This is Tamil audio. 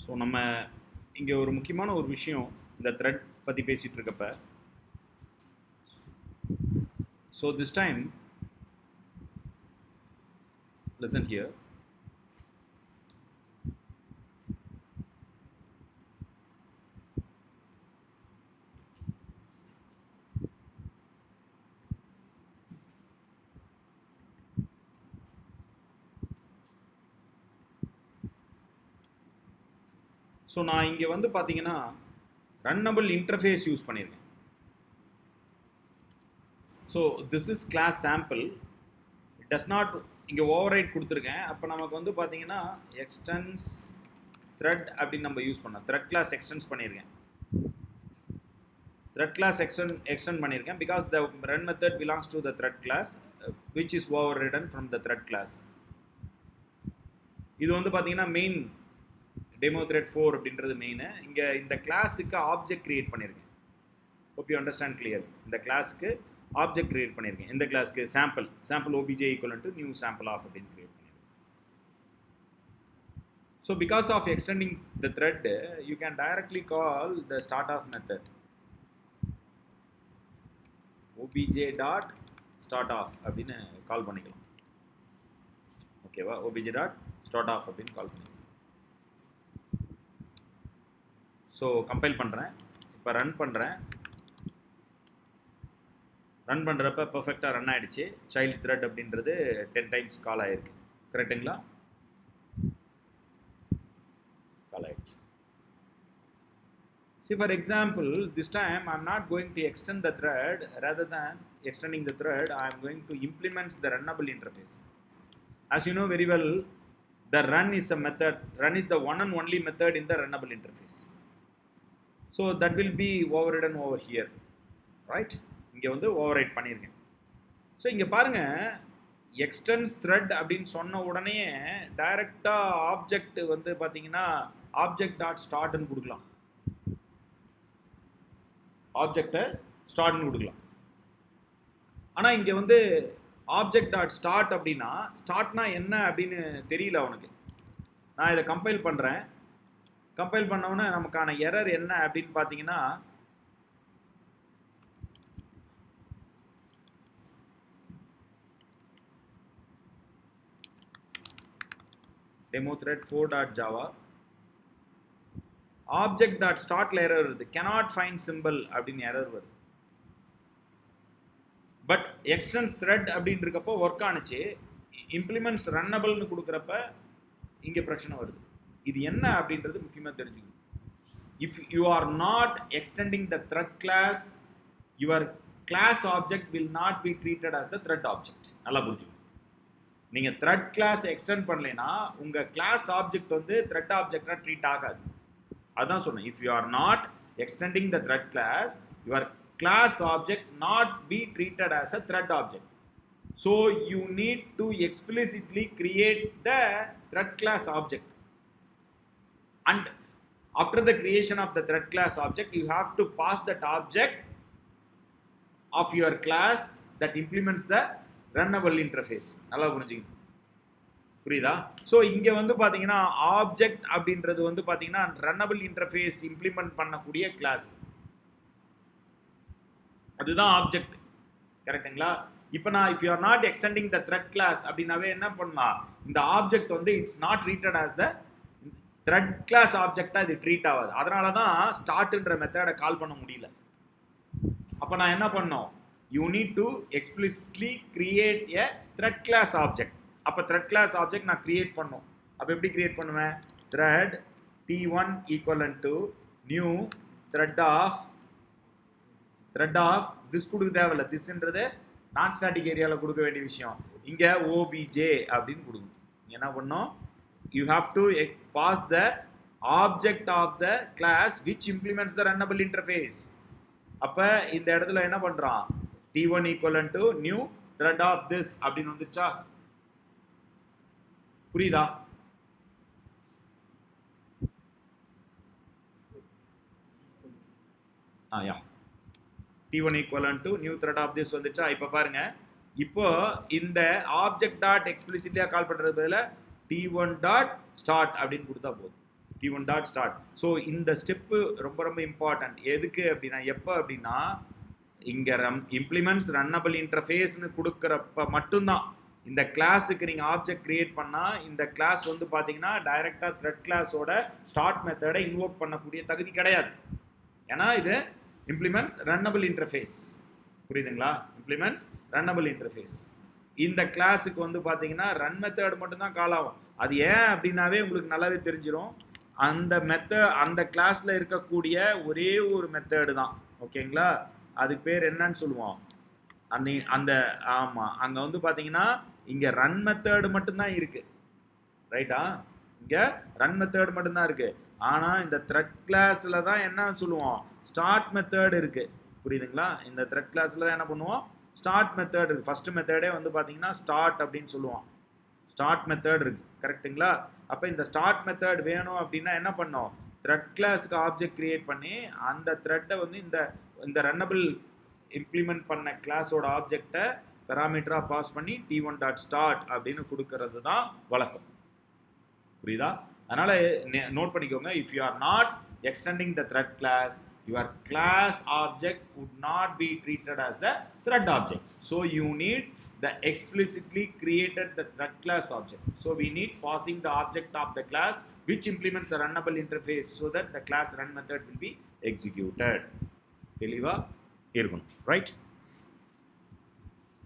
ஸோ நம்ம இங்கே ஒரு முக்கியமான ஒரு விஷயம் இந்த த்ரெட் பற்றி பேசிகிட்டு இருக்கப்ப, so this time listen here. So நான் இங்கே வந்து பார்த்தீங்கன்னா ரன்னபிள் இன்டர்ஃபேஸ் யூஸ் பண்ணியிருக்கேன். So this is class sample. It does not இங்கே ஓவர் ரைட் கொடுத்துருக்கேன். அப்போ நமக்கு வந்து பார்த்தீங்கன்னா எக்ஸ்டென்ஸ் த்ரெட் அப்படின்னு நம்ம யூஸ் பண்ணோம். த்ரெட் கிளாஸ் எக்ஸ்டென்ஸ் பண்ணியிருக்கேன். த்ரெட் கிளாஸ் எக்ஸ்டெண்ட் பண்ணியிருக்கேன் because the run method belongs to the thread class which is overridden from the thread class. இது வந்து பார்த்தீங்கன்னா மெயின் டெமோ த்ரெட் 4 அப்படின்றது மெயின். இங்கே இந்த கிளாஸுக்கு ஆப்ஜெக்ட் கிரியேட் பண்ணியிருக்கேன். Hope you understand clear. இந்த கிளாஸுக்கு ஆப்ஜெக்ட் கிரியேட் பண்ணியிருக்கேன். இந்த கிளாஸ்க்கு sample OBJ equal to new sample of அப்படின்னு கிரியேட் பண்ணியிருக்கேன். So because of extending the thread you can directly call the start of method OBJ dot start of அப்படின்னு கால் பண்ணிக்கலாம். ஓகேவா? OBJ டாட் ஸ்டார்ட் ஆஃப் அப்படின்னு கால் பண்ணிக்கலாம். ஸோ கம்பைல் பண்ணுறேன். இப்போ ரன் பண்ணுறேன். ரன் பண்ணுறப்ப பர்ஃபெக்டாக ரன் ஆகிடுச்சு. சைல்டு த்ரெட் அப்படின்றது 10 டைம்ஸ் கால் ஆகிருக்கு. கரெக்டுங்களா? கால் ஆகிடுச்சு. See, for example, this time I am not going to extend the thread. Rather than extending the thread, I am going to implement the runnable interface. As you know very well, the run is a method. Run is the one and only method in the runnable interface. So that will be overridden over here, right? இங்கே வந்து ஓவர்ரைட் பண்ணியிருக்கேன். ஸோ இங்கே பாருங்கள், எக்ஸ்டென்ஸ் த்ரெட் அப்படின்னு சொன்ன உடனே டைரெக்டாக ஆப்ஜெக்ட் வந்து பார்த்தீங்கன்னா ஆப்ஜெக்ட் டாட் ஸ்டார்ட்னு கொடுக்கலாம். ஆப்ஜெக்டை ஸ்டார்ட்னு கொடுக்கலாம். ஆனால் இங்கே வந்து ஆப்ஜெக்ட் டாட் ஸ்டார்ட் அப்படின்னா ஸ்டார்ட்னா என்ன அப்படின்னு தெரியல அவனுக்கு. நான் இதை கம்பைல் பண்ணுறேன். கம்பைல் பண்ணோன்னே நமக்கான எரர் என்ன அப்படின்னு பார்த்தீங்கன்னா, demo thread 4.java object.startல எரர் வருது. cannot find symbol அப்படின்னு எரர் வருது. பட் எக்ஸ்டென்ஸ் த்ரெட் அப்படின்னு இருக்கப்போ ஒர்க் ஆனிச்சு. இம்ப்ளிமெண்ட்ஸ் ரன்னபிள்னு கொடுக்குறப்ப இங்கே பிரச்சனை வருது. இது என்ன அப்படின்றது முக்கியமாக தெரிஞ்சுக்கணும். If you are not extending the thread class, your class object will not be treated as the thread object. நல்லா புரிஞ்சுக்கணும். நீங்கள் த்ரெட் கிளாஸ் எக்ஸ்டெண்ட் பண்ணலைன்னா உங்கள் கிளாஸ் ஆப்ஜெக்ட் வந்து த்ரெட் ஆப்ஜெக்டாக ட்ரீட் ஆகாது. அதுதான் சொன்னேன். If you are not extending the thread class, your class object not be treated as a thread object. So you need to explicitly create the thread class object, and after the creation of the thread class object you have to pass that object of your class that implements the runnable interface. நல்லா புரிஞ்சுக்கணும். புரியுதா? ஸோ இங்கே வந்து பார்த்தீங்கன்னா ஆப்ஜெக்ட் அப்படின்றது வந்து பார்த்தீங்கன்னா ரன்னபிள் இன்டர்ஃபேஸ் இம்ப்ளிமெண்ட் பண்ணக்கூடிய கிளாஸ். அதுதான் ஆப்ஜெக்ட். கரெக்டுங்களா? இப்போ நான் if you are not extending the thread class அப்படின்னாவே என்ன பண்ணலாம், இந்த ஆப்ஜெக்ட் வந்து it's not treated as the thread class ஆப்ஜெக்டாக இது ட்ரீட் ஆகாது. அதனால தான் ஸ்டார்ட்ன்ற மெத்தடை கால் பண்ண முடியல. அப்போ நான் என்ன பண்ணோம், you need to explicitly create a thread class object. அப்போ த்ரெட் கிளாஸ் ஆப்ஜெக்ட் நான் கிரியேட் பண்ணோம். அப்போ எப்படி கிரியேட் பண்ணுவேன், thread T1 equal to new thread of this கொடுக்க தேவையில்ல. திஸ்ன்றது நான் ஸ்டாட்டிக் ஏரியாவில் கொடுக்க வேண்டிய விஷயம். இங்கே OBJ அப்படின்னு கொடுக்கணும். என்ன பண்ணோம், you have to pass the object of the class which implements the runnable interface. அப்போ இந்த இடத்துல என்ன பண்ணுறான், T1 equal to new thread of this அப்படின்னு வந்துருச்சா? புரியுதா? யா, T1 equivalent to new thread of this வந்துச்சா? இப்போ பாருங்க, இப்போ இந்த ஆப்ஜெக்ட் டாட் எக்ஸ்பிளிசிட்டியாக கால் பண்ணுறது பதில் T1 டாட் ஸ்டார்ட் அப்படின்னு கொடுத்தா போதும். t1 dot start. ஸோ இந்த ஸ்டெப்பு ரொம்ப ரொம்ப இம்பார்ட்டன்ட். எதுக்கு அப்படின்னா, எப்போ அப்படின்னா இங்கே இம்ப்ளிமெண்ட்ஸ் ரன்னபிள் இன்டர்ஃபேஸ்னு கொடுக்குறப்ப மட்டும்தான் இந்த கிளாஸுக்கு நீங்கள் ஆப்ஜெக்ட் கிரியேட் பண்ணால் இந்த கிளாஸ் வந்து பார்த்தீங்கன்னா டைரெக்டாக த்ரெட் கிளாஸோட ஸ்டார்ட் மெத்தடை இன்வோக் பண்ணக்கூடிய தகுதி கிடையாது. ஏன்னா இது இம்ப்ளிமெண்ட்ஸ் ரன்னபிள் இன்டர்ஃபேஸ். புரியுதுங்களா? Implements runnable interface. இந்த கிளாஸுக்கு வந்து பார்த்தீங்கன்னா ரன் மெத்தட் மட்டும்தான் கால் ஆகும். அது ஏன் அப்படின்னாவே உங்களுக்கு நல்லாவே தெரிஞ்சிடும். அந்த கிளாஸில் இருக்கக்கூடிய ஒரே ஒரு மெத்தடு தான். ஓகேங்களா? அதுக்கு பேர் என்னன்னு சொல்லுவோம், ஆமாம், அங்கே வந்து பார்த்தீங்கன்னா இங்கே ரன் மெத்தடு மட்டும்தான் இருக்குது. ரைட்டா? இங்கே ரன் மெத்தட் மட்டும்தான் இருக்குது. ஆனால் இந்த த்ரெட் கிளாஸில் தான் என்ன சொல்லுவோம், ஸ்டார்ட் மெத்தட் இருக்குது. புரியுதுங்களா? இந்த த்ரெட் கிளாஸில் தான் என்ன பண்ணுவோம், ஸ்டார்ட் மெத்தட் இருக்குது. ஃபஸ்ட்டு மெத்தடே வந்து பார்த்தீங்கன்னா ஸ்டார்ட் அப்படின்னு சொல்லுவோம். ஸ்டார்ட் மெத்தட் இருக்குது. கரெக்டுங்களா? அப்போ இந்த ஸ்டார்ட் மெத்தட் வேணும் அப்படின்னா என்ன பண்ணோம், த்ரெட் கிளாஸுக்கு ஆப்ஜெக்ட் கிரியேட் பண்ணி அந்த த்ரெட்டை வந்து இந்த ரன்னபிள் இம்ப்ளிமெண்ட் பண்ண கிளாஸோட ஆப்ஜெக்டை பெராமீட்டராக பாஸ் பண்ணி t1 டாட் ஸ்டார்ட் அப்படின்னு கொடுக்கறது தான் வழக்கம். புரியுதா? அதனால் நோட் பண்ணிக்கோங்க, if you are not extending the thread class, your class object would not be treated as the thread object. So you need the explicitly created the thread class object. So we need passing the object of the class which implements the runnable interface so that the class run method will be executed. தெளிவா இருக்கணும். ரைட்?